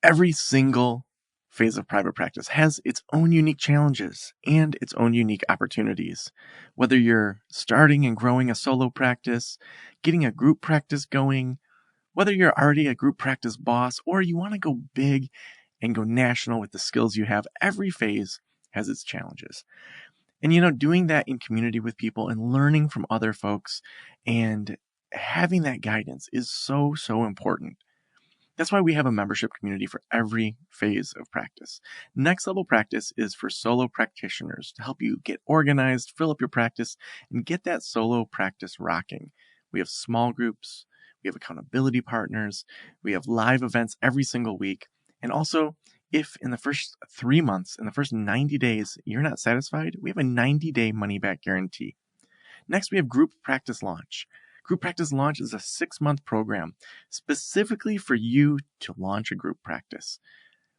Every single phase of private practice has its own unique challenges and its own unique opportunities. Whether you're starting and growing a solo practice, getting a group practice going, whether you're already a group practice boss, or you want to go big and go national with the skills you have, every phase has its challenges. And doing that in community with people and learning from other folks and having that guidance is so, so important. That's why we have a membership community for every phase of practice. Next Level Practice is for solo practitioners to help you get organized, fill up your practice, and get that solo practice rocking. We have small groups, we have accountability partners, we have live events every single week. And also, if in the first 3 months, in the first 90 days, you're not satisfied, we have a 90-day money-back guarantee. Next, we have Group Practice Launch. Group Practice Launch is a 6-month program specifically for you to launch a group practice.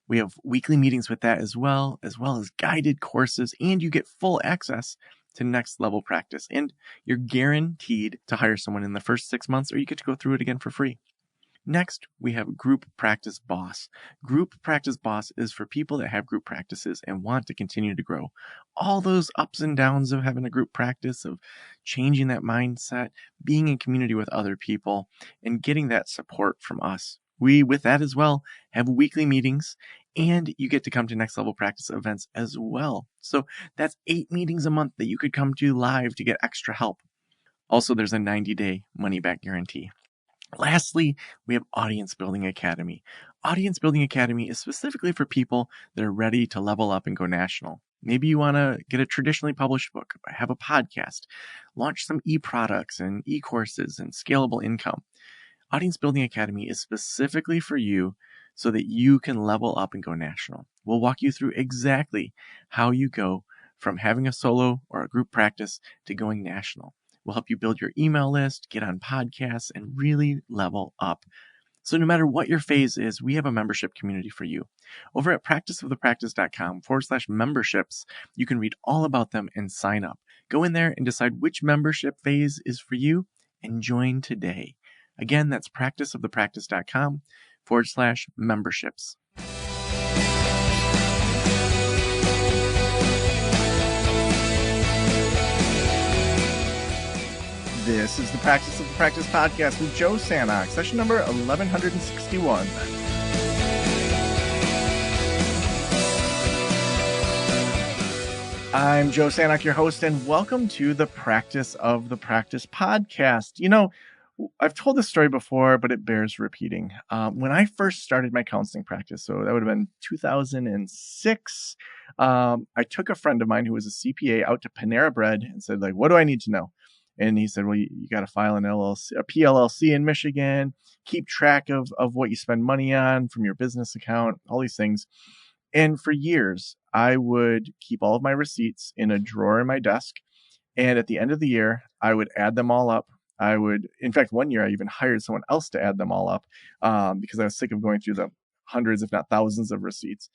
We have weekly meetings with that as well as guided courses, and you get full access to Next Level Practice. And you're guaranteed to hire someone in the first 6 months, or you get to go through it again for free. Next, we have Group Practice Boss. Group Practice Boss is for people that have group practices and want to continue to grow. All those ups and downs of having a group practice, of changing that mindset, being in community with other people, and getting that support from us. We, with that as well, have weekly meetings, and you get to come to Next Level Practice events as well. So that's 8 meetings a month that you could come to live to get extra help. Also, there's a 90-day money-back guarantee. Lastly, we have Audience Building Academy. Audience Building Academy is specifically for people that are ready to level up and go national. Maybe you want to get a traditionally published book, have a podcast, launch some e-products and e-courses and scalable income. Audience Building Academy is specifically for you so that you can level up and go national. We'll walk you through exactly how you go from having a solo or a group practice to going national. We'll help you build your email list, get on podcasts, and really level up. So no matter what your phase is, we have a membership community for you. Over at practiceofthepractice.com/memberships, you can read all about them and sign up. Go in there and decide which membership phase is for you and join today. Again, that's practiceofthepractice.com/memberships. This is the Practice of the Practice podcast with Joe Sanok, session number 1161. I'm Joe Sanok, your host, and welcome to the Practice of the Practice podcast. I've told this story before, but it bears repeating. When I first started my counseling practice, so that would have been 2006, I took a friend of mine who was a CPA out to Panera Bread and said, what do I need to know? And he said, well, you got to file an LLC, a PLLC in Michigan, keep track of what you spend money on from your business account, all these things. And for years, I would keep all of my receipts in a drawer in my desk. And at the end of the year, I would add them all up. In fact, one year I even hired someone else to add them all up because I was sick of going through the hundreds, if not thousands of receipts.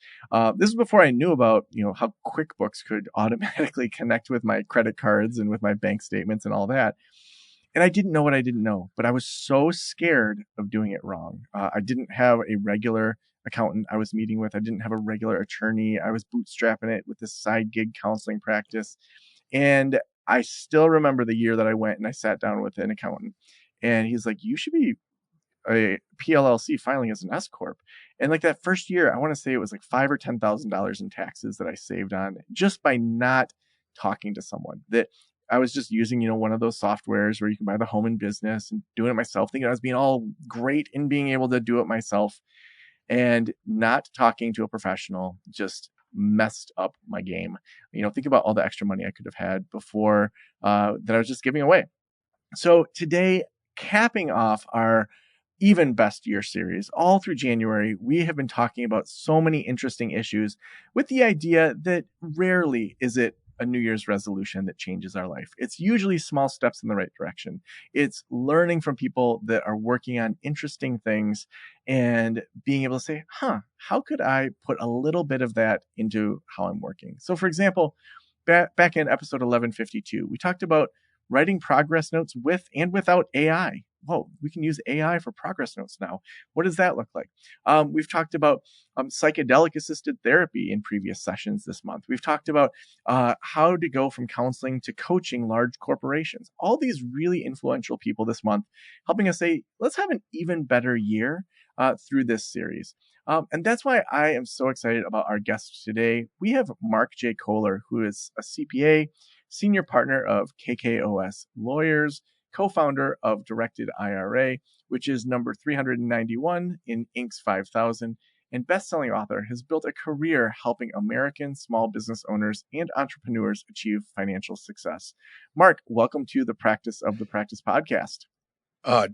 This is before I knew about, how QuickBooks could automatically connect with my credit cards and with my bank statements and all that. And I didn't know what I didn't know, but I was so scared of doing it wrong. I didn't have a regular accountant I was meeting with. I didn't have a regular attorney. I was bootstrapping it with this side gig counseling practice. And I still remember the year that I went and I sat down with an accountant, and he's like, you should be a PLLC filing as an S corp. And that first year, I want to say it was $5,000 or $10,000 in taxes that I saved on just by not talking to someone. That I was just using, one of those softwares where you can buy the home and business and doing it myself, thinking I was being all great in being able to do it myself, and not talking to a professional just messed up my game. Think about all the extra money I could have had before that I was just giving away. So today, capping off our Even Best Year series, all through January, we have been talking about so many interesting issues with the idea that rarely is it a New Year's resolution that changes our life. It's usually small steps in the right direction. It's learning from people that are working on interesting things and being able to say, how could I put a little bit of that into how I'm working? So for example, back in episode 1152, we talked about writing progress notes with and without AI. whoa, we can use AI for progress notes now. What does that look like? We've talked about psychedelic assisted therapy in previous sessions this month. We've talked about how to go from counseling to coaching large corporations. All these really influential people this month helping us say, let's have an even better year through this series. And that's why I am so excited about our guest today. We have Mark J. Kohler, who is a CPA, senior partner of KKOS Lawyers, co-founder of Directed IRA, which is number 391 in Inc.'s 5000, and best-selling author, has built a career helping American small business owners and entrepreneurs achieve financial success. Mark, welcome to the Practice of the Practice podcast.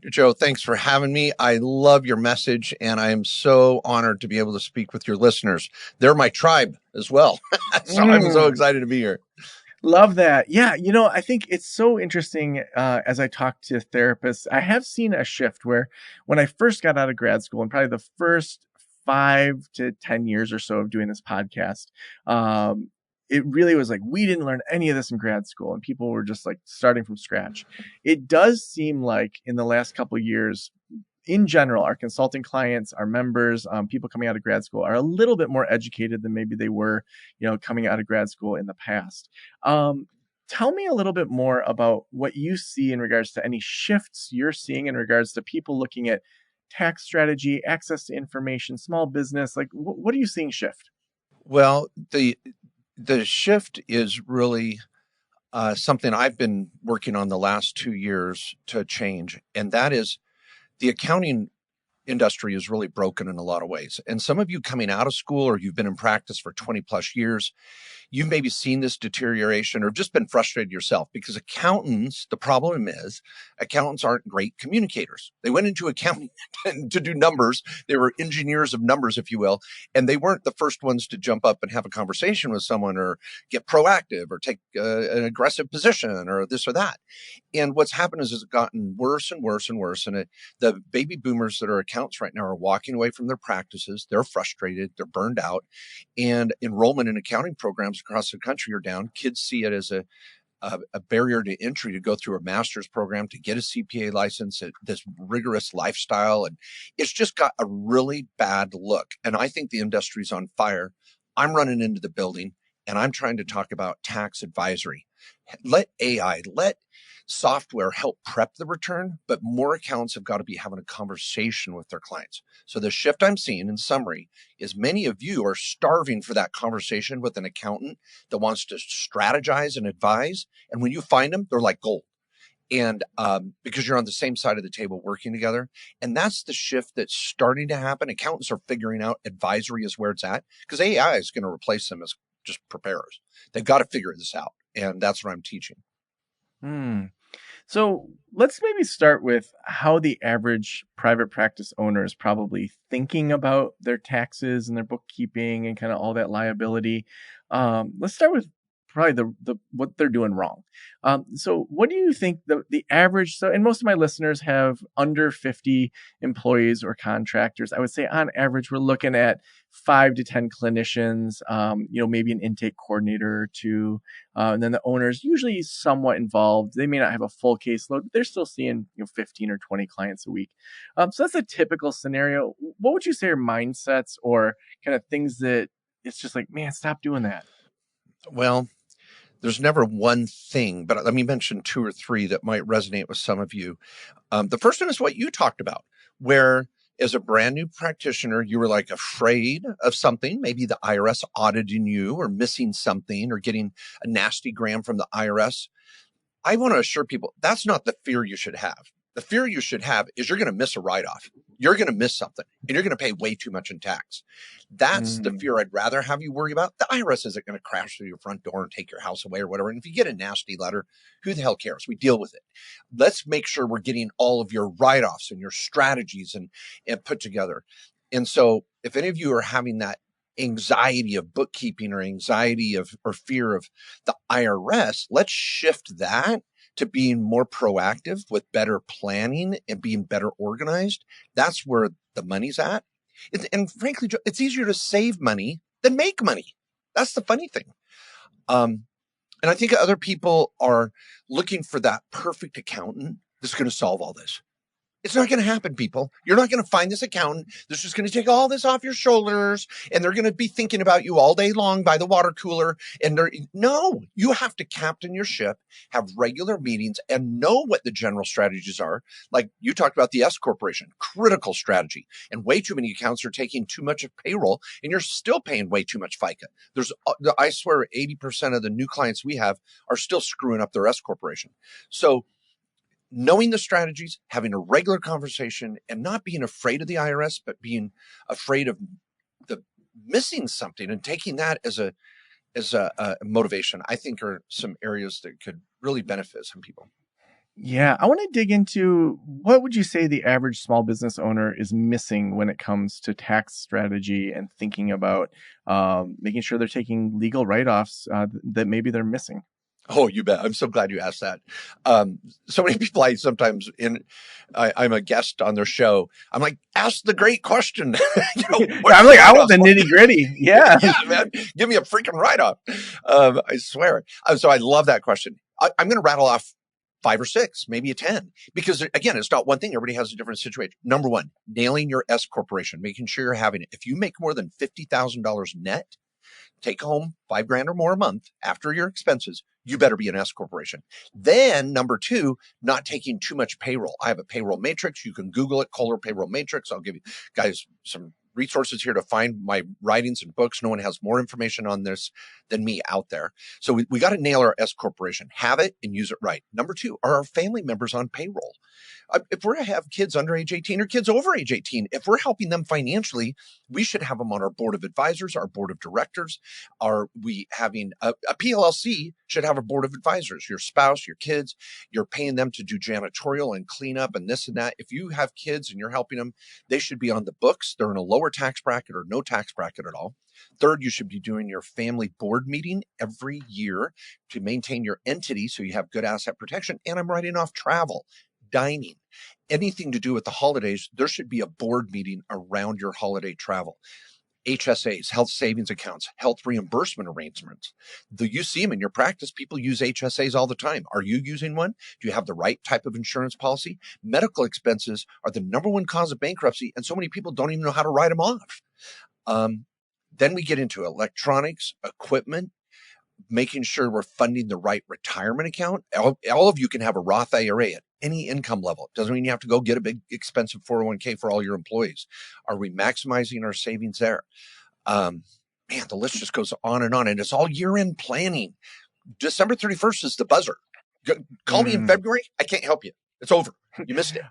Joe, thanks for having me. I love your message, and I am so honored to be able to speak with your listeners. They're my tribe as well. So I'm so excited to be here. Love that. Yeah, I think it's so interesting as I talk to therapists. I have seen a shift where when I first got out of grad school, and probably the first 5 to 10 years or so of doing this podcast, it really was like, we didn't learn any of this in grad school, and people were just like starting from scratch. It does seem like in the last couple of years, in general, our consulting clients, our members, people coming out of grad school are a little bit more educated than maybe they were, coming out of grad school in the past. Tell me a little bit more about what you see in regards to any shifts you're seeing in regards to people looking at tax strategy, access to information, small business. Like, what are you seeing shift? Well, the shift is really something I've been working on the last 2 years to change, and that is the accounting industry is really broken in a lot of ways. And some of you coming out of school, or you've been in practice for 20 plus years, you've maybe seen this deterioration or just been frustrated yourself, because the problem is accountants aren't great communicators. They went into accounting to do numbers. They were engineers of numbers, if you will, and they weren't the first ones to jump up and have a conversation with someone or get proactive or take an aggressive position or this or that. And what's happened is it's gotten worse and worse and worse. And the baby boomers that are accountants right now are walking away from their practices. They're frustrated. They're burned out. And enrollment in accounting programs across the country are down. Kids see it as a barrier to entry to go through a master's program, to get a CPA license, this rigorous lifestyle. And it's just got a really bad look. And I think the industry's on fire. I'm running into the building and I'm trying to talk about tax advisory. Let software help prep the return, but more accountants have got to be having a conversation with their clients. So the shift I'm seeing, in summary, is many of you are starving for that conversation with an accountant that wants to strategize and advise. And when you find them, they're like gold. And because you're on the same side of the table working together. And that's the shift that's starting to happen. Accountants are figuring out advisory is where it's at, because AI is going to replace them as just preparers. They've got to figure this out. And that's what I'm teaching. So let's maybe start with how the average private practice owner is probably thinking about their taxes and their bookkeeping and kind of all that liability. Let's start with probably the what they're doing wrong. So what do you think the average, and most of my listeners have under 50 employees or contractors. I would say on average, we're looking at 5 to 10 clinicians, maybe an intake coordinator or two. And then the owner's usually somewhat involved. They may not have a full caseload, but they're still seeing 15 or 20 clients a week. So that's a typical scenario. What would you say are mindsets or kind of things that it's just like, man, stop doing that? Well, there's never one thing, but let me mention 2 or 3 that might resonate with some of you. The first one is what you talked about, where as a brand new practitioner, you were like afraid of something, maybe the IRS auditing you or missing something or getting a nasty gram from the IRS. I want to assure people that's not the fear you should have. The fear you should have is you're going to miss a write-off. You're going to miss something and you're going to pay way too much in tax. That's the fear I'd rather have you worry about. The IRS isn't going to crash through your front door and take your house away or whatever. And if you get a nasty letter, who the hell cares? We deal with it. Let's make sure we're getting all of your write-offs and your strategies and put together. And so if any of you are having that anxiety of bookkeeping or anxiety of or fear of the IRS, let's shift that to being more proactive with better planning and being better organized. That's where the money's at. And frankly, it's easier to save money than make money. That's the funny thing. And I think other people are looking for that perfect accountant that's going to solve all this. It's not going to happen, people. You're not going to find this accountant that's just going to take all this off your shoulders, and they're going to be thinking about you all day long by the water cooler. And no, you have to captain your ship, have regular meetings, and know what the general strategies are. Like you talked about the S corporation, critical strategy. And way too many accounts are taking too much of payroll, and you're still paying way too much FICA. I swear, 80% of the new clients we have are still screwing up their S corporation. So knowing the strategies, having a regular conversation, and not being afraid of the IRS, but being afraid of the missing something and taking that as a motivation, I think are some areas that could really benefit some people. Yeah, I want to dig into what would you say the average small business owner is missing when it comes to tax strategy and thinking about making sure they're taking legal write-offs that maybe they're missing. Oh, you bet. I'm so glad you asked that. So many people I'm a guest on their show. I'm like, ask the great question. I'm like, I want the nitty gritty. Yeah. Yeah, man. Give me a freaking write-off. I swear. So I love that question. I'm going to rattle off 5 or 6, maybe a 10, because again, it's not one thing. Everybody has a different situation. Number 1, nailing your S corporation, making sure you're having it. If you make more than $50,000 net, take home $5,000 or more a month after your expenses, you better be an S corporation. Then number 2, not taking too much payroll. I have a payroll matrix. You can Google it, Kohler payroll matrix. I'll give you guys some resources here to find my writings and books. No one has more information on this than me out there. So we got to nail our S corporation, have it and use it right. Number 2, are our family members on payroll? If we're to have kids under age 18 or kids over age 18, if we're helping them financially, we should have them on our board of advisors, our board of directors. Are we having a PLLC should have a board of advisors, your spouse, your kids, you're paying them to do janitorial and cleanup and this and that. If you have kids and you're helping them, they should be on the books. They're in a lower tax bracket or no tax bracket at all. Third, you should be doing your family board meeting every year to maintain your entity so you have good asset protection. And I'm writing off travel, dining, anything to do with the holidays. There should be a board meeting around your holiday travel. HSAs, health savings accounts, health reimbursement arrangements. You see them in your practice. People use HSAs all the time. Are you using one? Do you have the right type of insurance policy? Medical expenses are the number 1 cause of bankruptcy, and so many people don't even know how to write them off. Then we get into electronics, equipment, making sure we're funding the right retirement account. All of you can have a Roth IRA at any income level. Doesn't mean you have to go get a big expensive 401k for all your employees. Are we maximizing our savings there? Man, the list just goes on, and it's all year-end planning. December 31st is the buzzer. Call me in February. I can't help you. It's over. You missed it.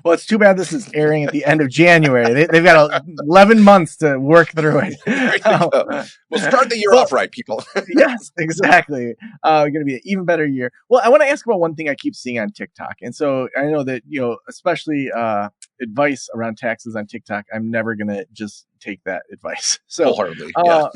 Well, it's too bad this is airing at the end of January. They've got 11 months to work through it. We'll start the year off right, people. Yes, exactly. Going to be an even better year. Well, I want to ask about one thing I keep seeing on TikTok. And so I know that, especially advice around taxes on TikTok, I'm never going to just take that advice. So wholeheartedly, yeah.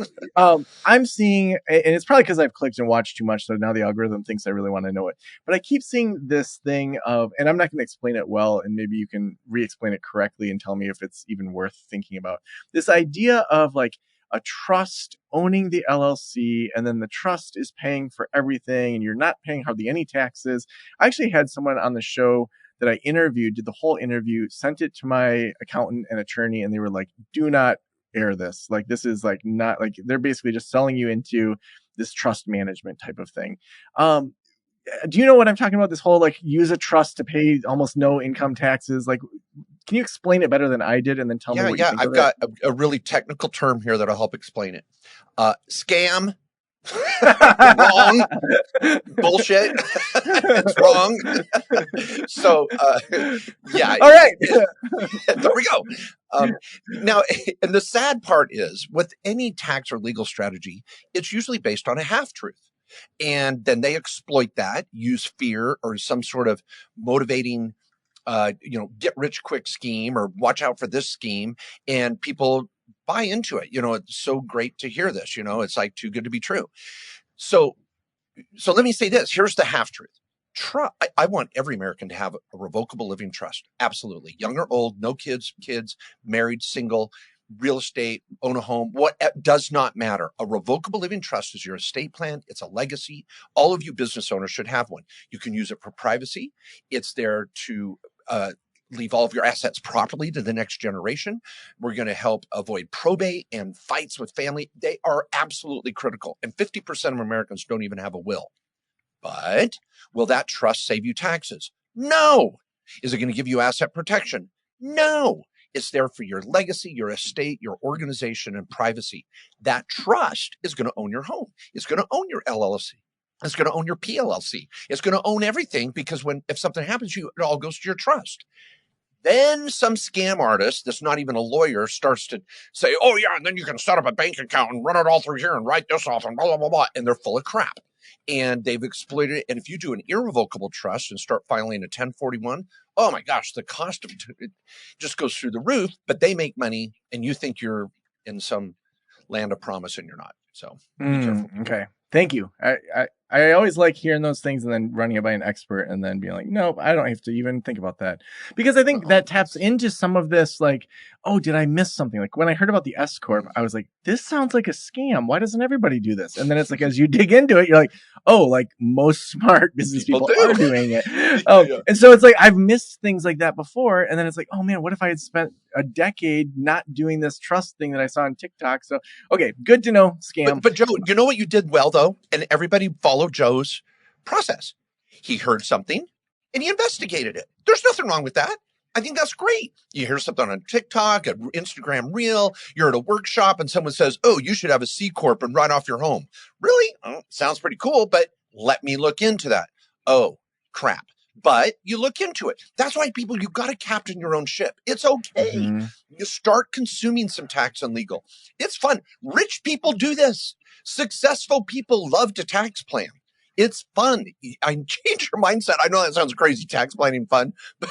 I'm seeing, and it's probably because I've clicked and watched too much, so now the algorithm thinks I really want to know it. But I keep seeing this thing of, and I'm not going to explain it well, and maybe you can re-explain it correctly and tell me if it's even worth thinking about. This idea of like a trust owning the LLC, and then the trust is paying for everything, and you're not paying hardly any taxes. I actually had someone on the show that I interviewed, did the whole interview, sent it to my accountant and attorney, and they were like, do not air this. Like, this is like not like, they're basically just selling you into this trust management type of thing. Do you know what I'm talking about? This whole like use a trust to pay almost no income taxes. Like, can you explain it better than I did and then tell me what you think I've of got a really technical term here that'll help explain it. Scam. Wrong. Bullshit. It's wrong. So, yeah. All right. There we go. Now, and the sad part is with any tax or legal strategy, it's usually based on a half-truth. And then they exploit that, use fear or some sort of motivating get rich quick scheme or watch out for this scheme, and people buy into it. It's so great to hear this, it's like too good to be true. So let me say this. Here's the half truth. I want every American to have a revocable living trust. Absolutely. Young or old, no kids, married, single, real estate, own a home, what does not matter. A revocable living trust is your estate plan. It's a legacy. All of you business owners should have one. You can use it for privacy. It's there to leave all of your assets properly to the next generation. We're going to help avoid probate and fights with family. They are absolutely critical. And 50% of Americans don't even have a will. But will that trust save you taxes? No. Is it going to give you asset protection? No. It's there for your legacy, your estate, your organization, and privacy. That trust is going to own your home. It's going to own your LLC. It's going to own your PLLC. It's going to own everything, because if something happens to you, it all goes to your trust. Then some scam artist that's not even a lawyer starts to say, oh yeah, and then you can set up a bank account and run it all through here and write this off and blah, blah, blah, blah. And they're full of crap. And they've exploited it. And if you do an irrevocable trust and start filing a 1041, oh my gosh, the cost of it just goes through the roof, but they make money and you think you're in some land of promise and you're not. So be careful. Okay. Thank you. I always like hearing those things and then running it by an expert and then being like, nope, I don't have to even think about that. Because I think that taps into some of this, like, oh, did I miss something? Like when I heard about the S Corp, I was like, this sounds like a scam. Why doesn't everybody do this? And then it's like, as you dig into it, you're like, oh, like most smart business people are doing it. Yeah. And so it's like, I've missed things like that before. And then it's like, oh man, what if I had spent a decade not doing this trust thing that I saw on TikTok? So, okay, good to know, scam. But Joe, you know what you did well though? And everybody followed Joe's process. He heard something and he investigated it. There's nothing wrong with that. I think that's great. You hear something on TikTok, an Instagram reel, you're at a workshop and someone says, oh, you should have a C Corp and write off your home. Really? Oh, sounds pretty cool, but let me look into that. Oh, crap. But you look into it. That's why people, you got to captain your own ship. It's okay. Mm-hmm. You start consuming some tax and legal. It's fun. Rich people do this. Successful people love to tax plan. It's fun. I change your mindset. I know that sounds crazy, tax planning fun, but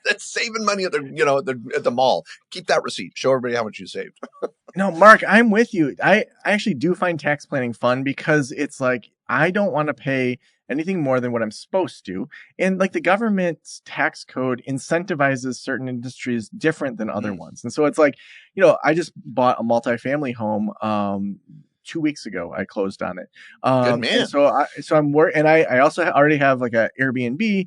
that's saving money at the mall. Keep that receipt. Show everybody how much you saved. No, Mark, I'm with you. I actually do find tax planning fun because it's like, I don't want to pay anything more than what I'm supposed to. And like the government's tax code incentivizes certain industries different than other ones. And so it's like, I just bought a multifamily home, 2 weeks ago. I closed on it. Good man. And so I'm working, and I also already have like a Airbnb.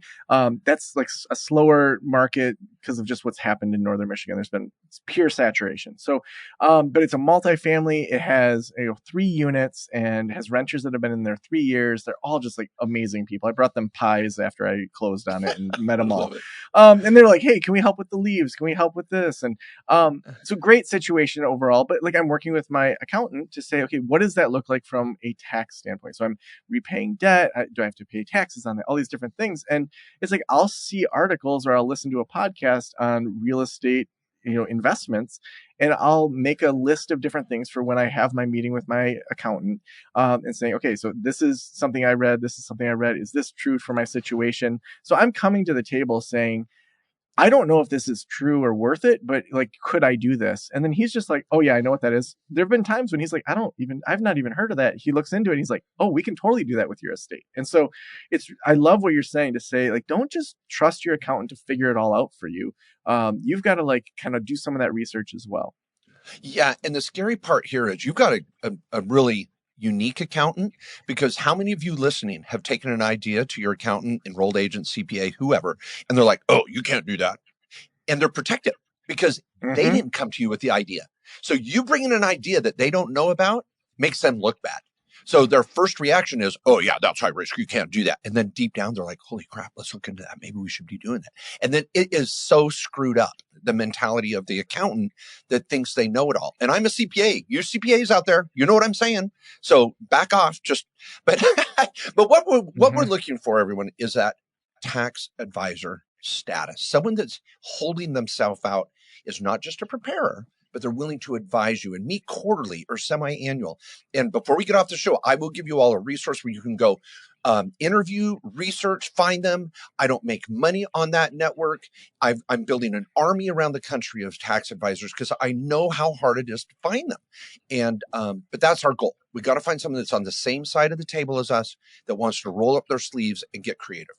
That's like a slower market because of just what's happened in Northern Michigan. There's been pure saturation. So, but it's a multifamily. It has 3 units and has renters that have been in there 3 years. They're all just like amazing people. I brought them pies after I closed on it and met them all. And they're like, hey, can we help with the leaves? Can we help with this? And so great situation overall. But like I'm working with my accountant to say, okay, what does that look like from a tax standpoint? So I'm repaying debt. Do I have to pay taxes on that? All these different things. And it's like, I'll see articles or I'll listen to a podcast on real estate, investments, and I'll make a list of different things for when I have my meeting with my accountant, and saying, okay, so this is something I read. This is something I read. Is this true for my situation? So I'm coming to the table saying, I don't know if this is true or worth it, but like, could I do this? And then he's just like, oh yeah, I know what that is. There've been times when he's like, I've not even heard of that. He looks into it and he's like, oh, we can totally do that with your estate. And so I love what you're saying to say, like, don't just trust your accountant to figure it all out for you. You've got to like kind of do some of that research as well. Yeah. And the scary part here is you've got a really unique accountant, because how many of you listening have taken an idea to your accountant, enrolled agent, CPA, whoever, and they're like, oh, you can't do that. And they're protected because they didn't come to you with the idea. So you bring in an idea that they don't know about makes them look bad. So their first reaction is, oh yeah, that's high risk. You can't do that. And then deep down, they're like, holy crap, let's look into that. Maybe we should be doing that. And then it is so screwed up, the mentality of the accountant that thinks they know it all. And I'm a CPA. You CPAs out there, you know what I'm saying? So back off. But what we're looking for, everyone, is that tax advisor status. Someone that's holding themselves out is not just a preparer, but they're willing to advise you and meet quarterly or semi-annual. And before we get off the show, I will give you all a resource where you can go interview, research, find them. I don't make money on that network. I'm building an army around the country of tax advisors because I know how hard it is to find them. And but that's our goal. We got to find someone that's on the same side of the table as us, that wants to roll up their sleeves and get creative.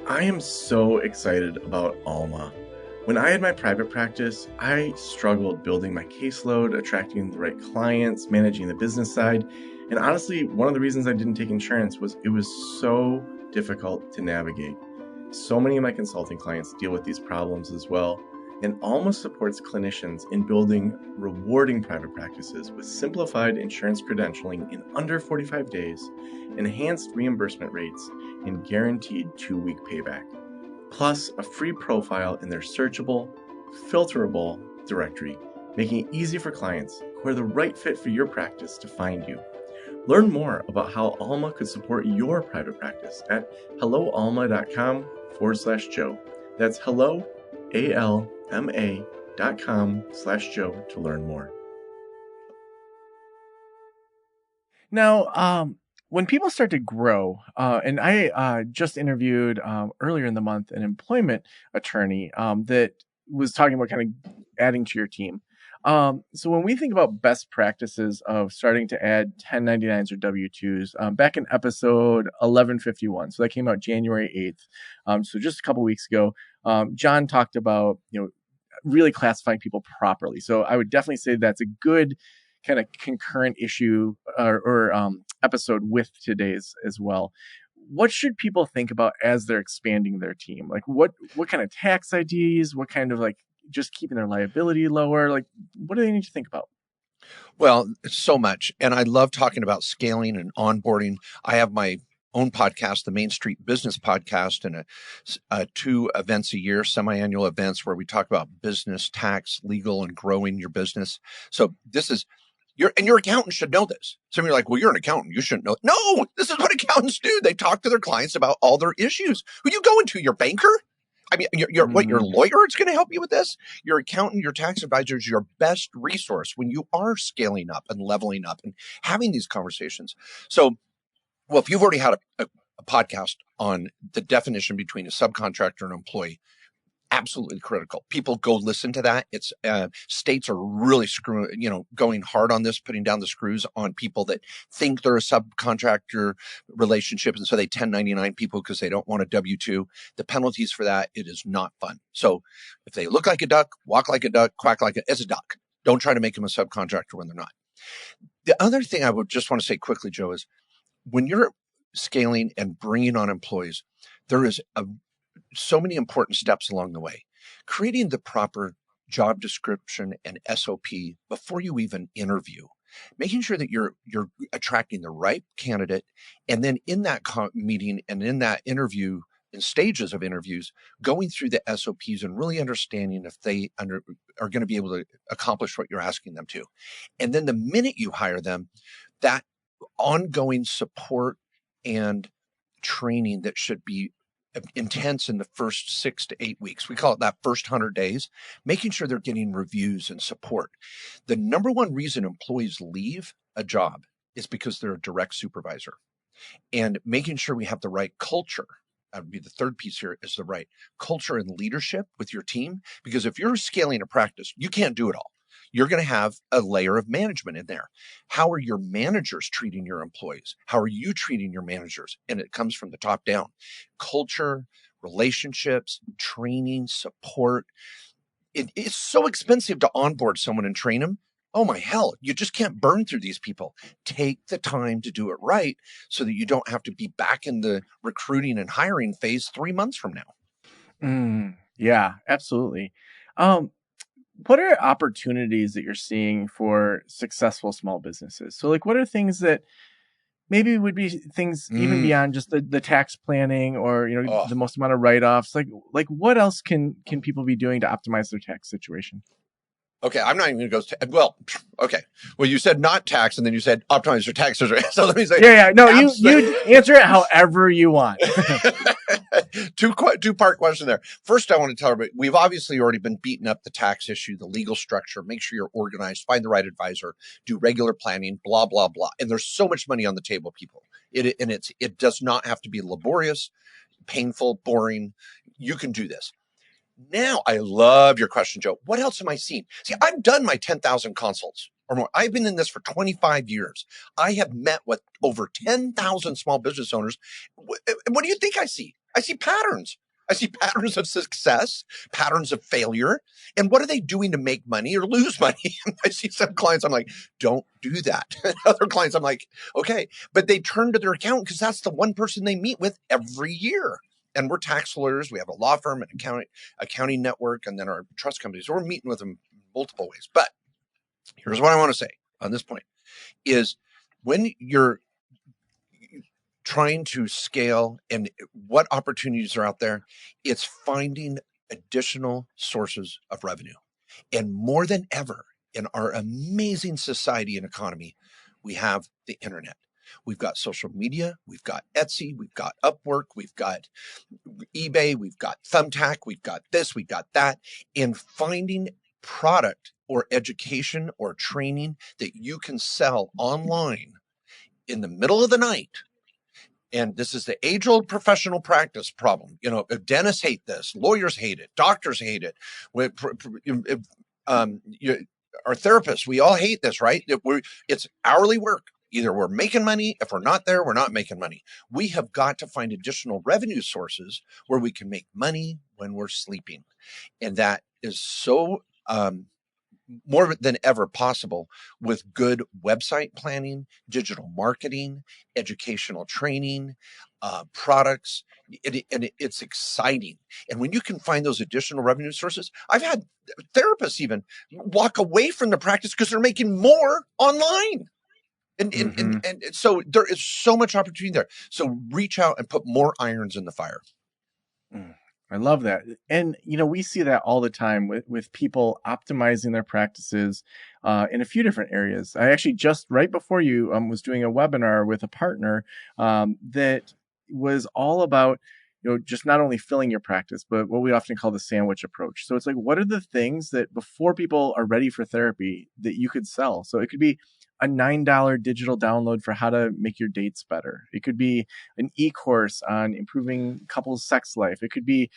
I am so excited about Alma. When I had my private practice, I struggled building my caseload, attracting the right clients, managing the business side. And honestly, one of the reasons I didn't take insurance was it was so difficult to navigate. So many of my consulting clients deal with these problems as well, and Alma supports clinicians in building rewarding private practices with simplified insurance credentialing in under 45 days, enhanced reimbursement rates, and guaranteed 2-week payback, plus a free profile in their searchable, filterable directory, making it easy for clients who are the right fit for your practice to find you. Learn more about how Alma could support your private practice at helloalma.com/Joe. That's hello, ALMA.com/Joe to learn more. Now, when people start to grow, and I just interviewed earlier in the month an employment attorney that was talking about kind of adding to your team. So when we think about best practices of starting to add 1099s or W-2s, back in episode 1151, so that came out January 8th, so just a couple weeks ago, John talked about, really classifying people properly. So I would definitely say that's a good kind of concurrent issue or episode with today's as well. What should people think about as they're expanding their team? Like what kind of tax IDs, what kind of just keeping their liability lower? Like what do they need to think about? Well, so much. And I love talking about scaling and onboarding. I have my own podcast, the Main Street Business Podcast, and 2 events a year, semi-annual events where we talk about business, tax, legal, and growing your business. So this is your accountant should know this. Some of you are like, well, you're an accountant. You shouldn't know. No, this is what accountants do. They talk to their clients about all their issues. Who you going to? Your banker? I mean, your lawyer is going to help you with this? Your accountant, your tax advisor is your best resource when you are scaling up and leveling up and having these conversations. So, well, if you've already had a podcast on the definition between a subcontractor and an employee, absolutely critical. People go listen to that. It's states are really going hard on this, putting down the screws on people that think they're a subcontractor relationship. And so they 1099 people because they don't want a W-2. The penalties for that, it is not fun. So if they look like a duck, walk like a duck, quack like it's a duck. Don't try to make them a subcontractor when they're not. The other thing I would just want to say quickly, Joe, is when you're scaling and bringing on employees, there is so many important steps along the way. Creating the proper job description and SOP before you even interview, making sure that you're attracting the right candidate, and then in that meeting and in that interview, in stages of interviews, going through the SOPs and really understanding if they are going to be able to accomplish what you're asking them to. And then the minute you hire them, that ongoing support and training that should be intense in the first 6 to 8 weeks. We call it that first 100 days, making sure they're getting reviews and support. The number one reason employees leave a job is because they're a direct supervisor. And making sure we have the right culture, that would be the third piece here, is the right culture and leadership with your team. Because if you're scaling a practice, you can't do it all. You're going to have a layer of management in there. How are your managers treating your employees? How are you treating your managers? And it comes from the top down. Culture, relationships, training, support. It's so expensive to onboard someone and train them. Oh my hell, you just can't burn through these people. Take the time to do it right so that you don't have to be back in the recruiting and hiring phase 3 months from now. Yeah, absolutely. What are opportunities that you're seeing for successful small businesses? So what are things that maybe would be things even beyond just the tax planning or, the most amount of write-offs? Like what else can people be doing to optimize their tax situation? Okay, I'm not even going to go. Well, okay. Well, you said not tax, and then you said optimize your taxes. So let me say, yeah. No, you answer it however you want. Two-part question there. First, I want to tell everybody we've obviously already been beating up the tax issue, the legal structure. Make sure you're organized, find the right advisor, do regular planning, blah blah blah. And there's so much money on the table, people. It does not have to be laborious, painful, boring. You can do this. Now, I love your question, Joe. What else am I seeing? See, I've done my 10,000 consults or more. I've been in this for 25 years. I have met with over 10,000 small business owners. What do you think I see? I see patterns. I see patterns of success, patterns of failure, and what are they doing to make money or lose money? I see some clients, I'm like, don't do that. Other clients, I'm like, okay, but they turn to their accountant because that's the one person they meet with every year. And we're tax lawyers. We have a law firm, an accounting network, and then our trust companies. So we're meeting with them multiple ways. But here's what I want to say on this point is when you're trying to scale and what opportunities are out there, it's finding additional sources of revenue. And more than ever in our amazing society and economy, we have the internet. We've got social media, we've got Etsy, we've got Upwork, we've got eBay, we've got Thumbtack, we've got this, we've got that. And finding product or education or training that you can sell online in the middle of the night. And this is the age-old professional practice problem. You know, dentists hate this, lawyers hate it, doctors hate it. Our therapists, we all hate this, right? It's hourly work. Either we're making money. If we're not there, we're not making money. We have got to find additional revenue sources where we can make money when we're sleeping. And that is so more than ever possible with good website planning, digital marketing, educational training, products. It's exciting. And when you can find those additional revenue sources, I've had therapists even walk away from the practice because they're making more online. And so there is so much opportunity there. So reach out and put more irons in the fire. I love that. And, we see that all the time with people optimizing their practices in a few different areas. I actually just right before you was doing a webinar with a partner that was all about, just not only filling your practice, but what we often call the sandwich approach. So it's like, what are the things that before people are ready for therapy that you could sell? So it could be a $9 digital download for how to make your dates better. It could be an e-course on improving couples' sex life. It could be,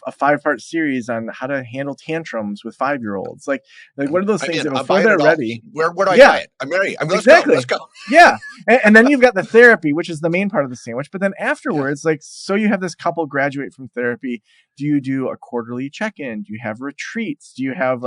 a 5-part series on how to handle tantrums with 5-year-olds. Like what are those things that before they're ready? Where do I buy it? I'm ready. Exactly. Let's go. Yeah. And then you've got the therapy, which is the main part of the sandwich. But then afterwards, so you have this couple graduate from therapy. Do you do a quarterly check-in? Do you have retreats? Do you have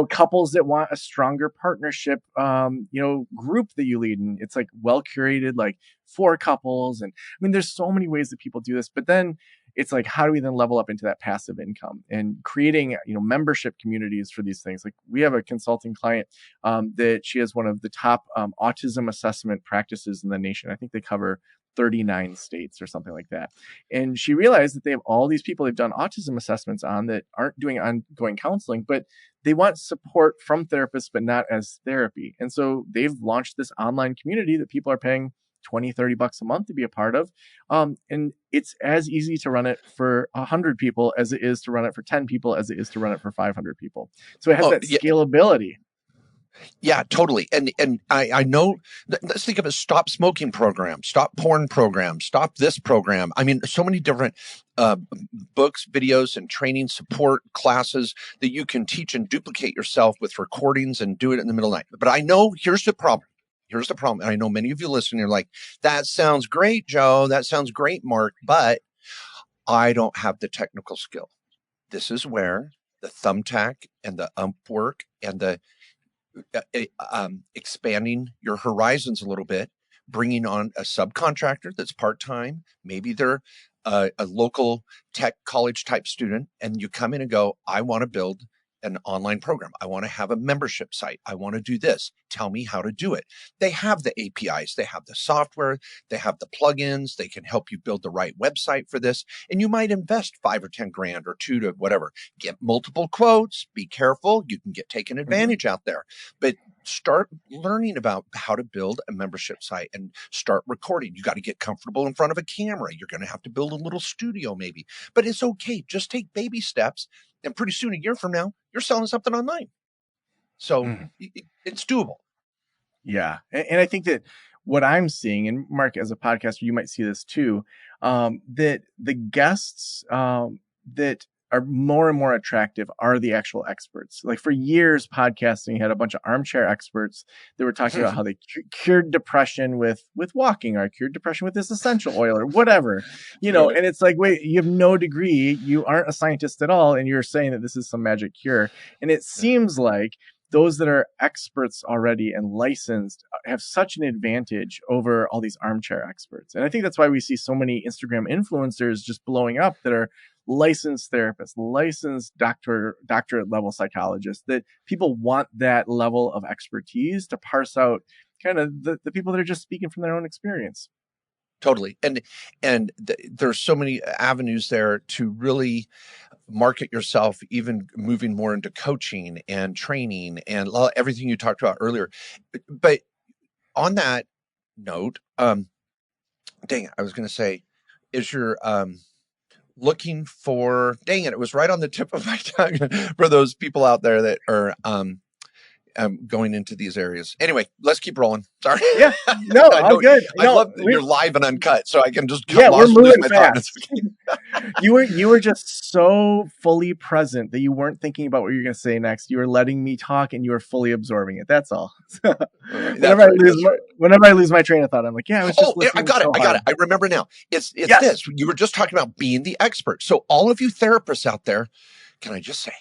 couples that want a stronger partnership, group that you lead? And it's like well curated, like 4 couples. And I mean, there's so many ways that people do this, but then it's like, how do we then level up into that passive income and creating, membership communities for these things? Like we have a consulting client that she has one of the top autism assessment practices in the nation. I think they cover 39 states or something like that. And she realized that they have all these people they've done autism assessments on that aren't doing ongoing counseling, but they want support from therapists, but not as therapy. And so they've launched this online community that people are paying $20-$30 a month to be a part of. And it's as easy to run it for 100 people as it is to run it for 10 people, as it is to run it for 500 people. So it has that scalability. Yeah, totally. And I know, let's think of a stop smoking program, stop porn program, stop this program. I mean, so many different books, videos, and training support classes that you can teach and duplicate yourself with recordings and do it in the middle of the night. But I know here's the problem. Here's the problem. And I know many of you listening are like, that sounds great, Joe. That sounds great, Mark. But I don't have the technical skill. This is where the Thumbtack and the Upwork and the expanding your horizons a little bit, bringing on a subcontractor that's part-time. Maybe they're a local tech college type student, and you come in and go, I want to build an online program. I want to have a membership site. I want to do this. Tell me how to do it. They have the APIs. They have the software. They have the plugins. They can help you build the right website for this. And you might invest 5 or 10 grand or 2 to whatever. Get multiple quotes. Be careful. You can get taken advantage out there. But start learning about how to build a membership site and start recording. You got to get comfortable in front of a camera. You're going to have to build a little studio maybe. But it's okay. Just take baby steps. And pretty soon, a year from now, you're selling something online. So it's doable. Yeah. And I think that what I'm seeing, and Mark, as a podcaster, you might see this too, that the guests that are more and more attractive are the actual experts. Like for years, podcasting had a bunch of armchair experts that were talking about how they cured depression with walking, or cured depression with this essential oil or whatever, Right. and it's like, wait, you have no degree. You aren't a scientist at all. And you're saying that this is some magic cure. And it seems like those that are experts already and licensed have such an advantage over all these armchair experts. And I think that's why we see so many Instagram influencers just blowing up that are licensed therapists, licensed doctorate level psychologists, that people want that level of expertise to parse out kind of the people that are just speaking from their own experience. Totally. And there's so many avenues there to really market yourself, even moving more into coaching and training and everything you talked about earlier. But on that note, dang it, I was going to say, is you're looking for, dang it, it was right on the tip of my tongue for those people out there that are going into these areas. Anyway, let's keep rolling. Sorry. Yeah, no, I'm good. I love that you're live and uncut, so I can just we're moving my fast. You were just so fully present that you weren't thinking about what you're going to say next. You were letting me talk, and you were fully absorbing it. That's all. Whenever I lose my train of thought, I'm like, yeah, I was just listening. I got it. I remember now. It's yes. This. You were just talking about being the expert. So all of you therapists out there, can I just say,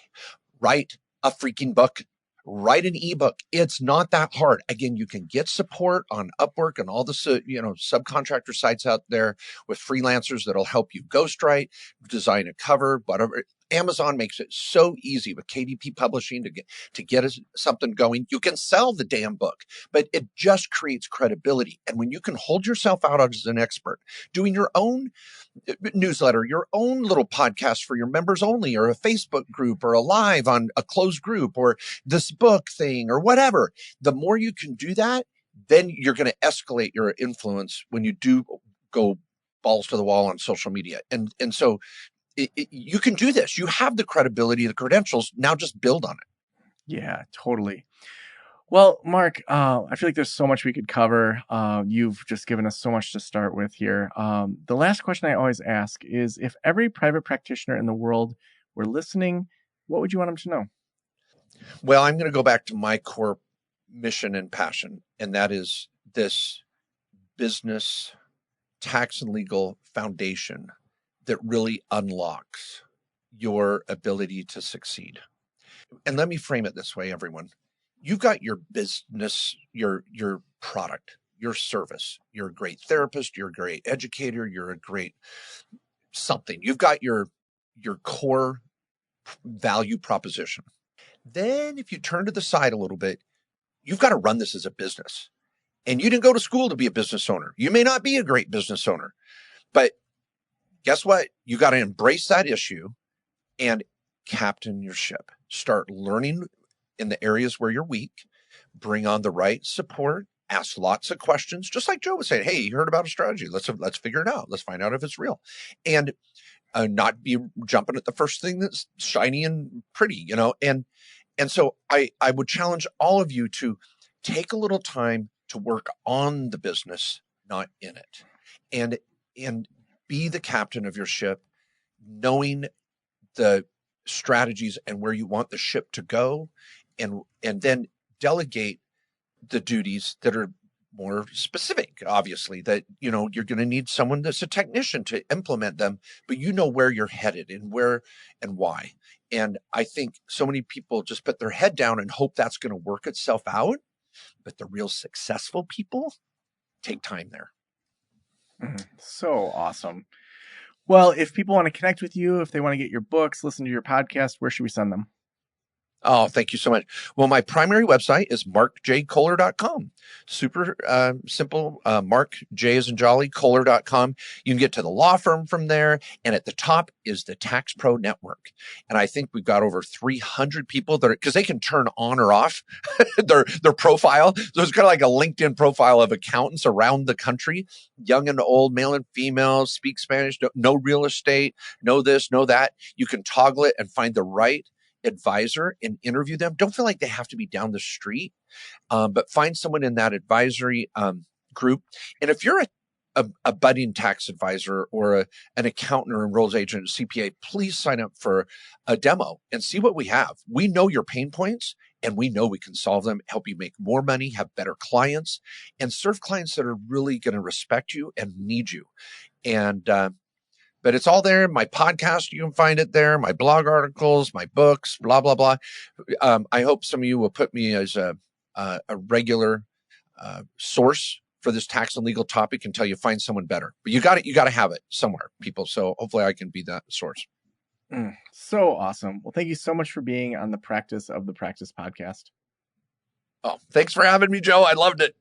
write a freaking book. Write an ebook. It's not that hard. Again, you can get support on Upwork and all the subcontractor sites out there with freelancers that'll help you ghostwrite, design a cover, whatever. Amazon makes it so easy with KDP Publishing to get something going. You can sell the damn book, but it just creates credibility. And when you can hold yourself out as an expert, doing your own newsletter, your own little podcast for your members only, or a Facebook group, or a live on a closed group, or this book thing, or whatever, the more you can do that, then you're going to escalate your influence when you do go balls to the wall on social media. And so you can do this. You have the credibility, the credentials. Now just build on it. Yeah, totally. Well, Mark, I feel like there's so much we could cover. You've just given us so much to start with here. The last question I always ask is, if every private practitioner in the world were listening, what would you want them to know? Well, I'm going to go back to my core mission and passion, and that is this business, tax and legal foundation that really unlocks your ability to succeed. And let me frame it this way, everyone. You've got your business, your product, your service. You're a great therapist. You're a great educator. You're a great something. You've got your core value proposition. Then if you turn to the side a little bit, you've got to run this as a business. And you didn't go to school to be a business owner. You may not be a great business owner, but guess what? You got to embrace that issue and captain your ship. Start learning in the areas where you're weak, bring on the right support, ask lots of questions, just like Joe was saying, hey, you heard about a strategy. Let's figure it out. Let's find out if it's real. And not be jumping at the first thing that's shiny and pretty, and so I would challenge all of you to take a little time to work on the business, not in it, and be the captain of your ship, knowing the strategies and where you want the ship to go, and then delegate the duties that are more specific. Obviously, that you're going to need someone that's a technician to implement them, but where you're headed and where and why. And I think so many people just put their head down and hope that's going to work itself out, but the real successful people take time there. So awesome. Well, if people want to connect with you, if they want to get your books, listen to your podcast, where should we send them? Oh, thank you so much. Well, my primary website is markjkohler.com. Super simple. Mark J as in Jolly, Kohler.com. You can get to the law firm from there. And at the top is the Tax Pro Network. And I think we've got over 300 people that because they can turn on or off their profile. So it's kind of like a LinkedIn profile of accountants around the country, young and old, male and female, speak Spanish, no real estate, know this, know that. You can toggle it and find the right advisor and interview them. Don't feel like they have to be down the street, but find someone in that advisory group. And if you're a a budding tax advisor or an accountant or enrolls agent, CPA, please sign up for a demo and see what we have. We know your pain points and we know we can solve them, help you make more money, have better clients, and serve clients that are really going to respect you and need you. And, but it's all there. My podcast, you can find it there. My blog articles, my books, blah, blah, blah. I hope some of you will put me as a regular source for this tax and legal topic until you find someone better. But you got to have it somewhere, people. So hopefully I can be that source. So awesome. Well, thank you so much for being on the Practice of the Practice podcast. Oh, thanks for having me, Joe. I loved it.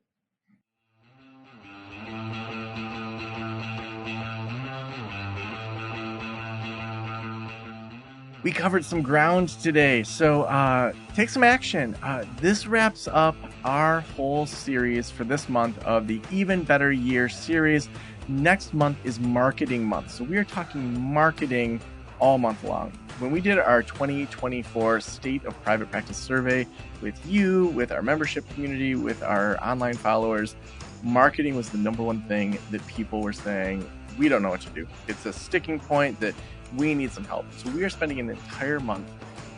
We covered some ground today, so take some action. This wraps up our whole series for this month of the Even Better Year series. Next month is Marketing Month, so we are talking marketing all month long. When we did our 2024 State of Private Practice survey with you, with our membership community, with our online followers, marketing was the number one thing that people were saying, we don't know what to do. It's a sticking point that we need some help. So we are spending an entire month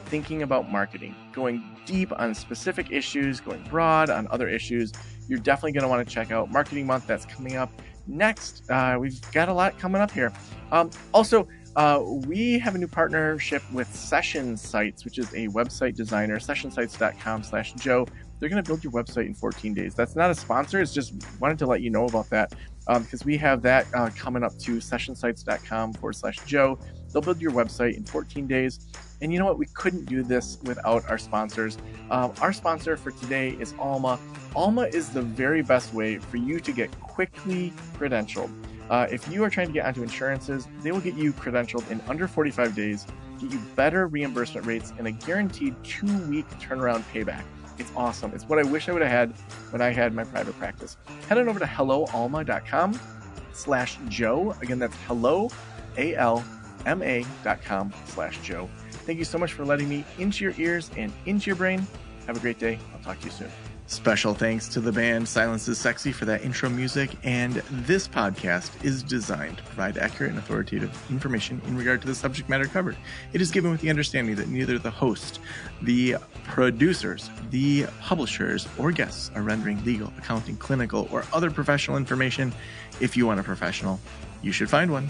thinking about marketing, going deep on specific issues, going broad on other issues. You're definitely going to want to check out Marketing Month. That's coming up next. We've got a lot coming up here. Also, we have a new partnership with Session Sites, which is a website designer, sessionsites.com/Joe. They're going to build your website in 14 days. That's not a sponsor. It's just wanted to let you know about that because we have that coming up to sessionsites.com/Joe. They'll build your website in 14 days. And you know what? We couldn't do this without our sponsors. Our sponsor for today is Alma. Alma is the very best way for you to get quickly credentialed. If you are trying to get onto insurances, they will get you credentialed in under 45 days, get you better reimbursement rates, and a guaranteed 2-week turnaround payback. It's awesome. It's what I wish I would have had when I had my private practice. Head on over to helloalma.com/Joe. Again, that's helloalma.com/Joe. Thank you so much for letting me into your ears and into your brain. Have a great day. I'll talk to you soon. Special thanks to the band Silence is Sexy for that intro music, and this podcast is designed to provide accurate and authoritative information in regard to the subject matter covered. It is given with the understanding that neither the host, the producers, the publishers, or guests are rendering legal, accounting, clinical, or other professional information. If you want a professional, you should find one.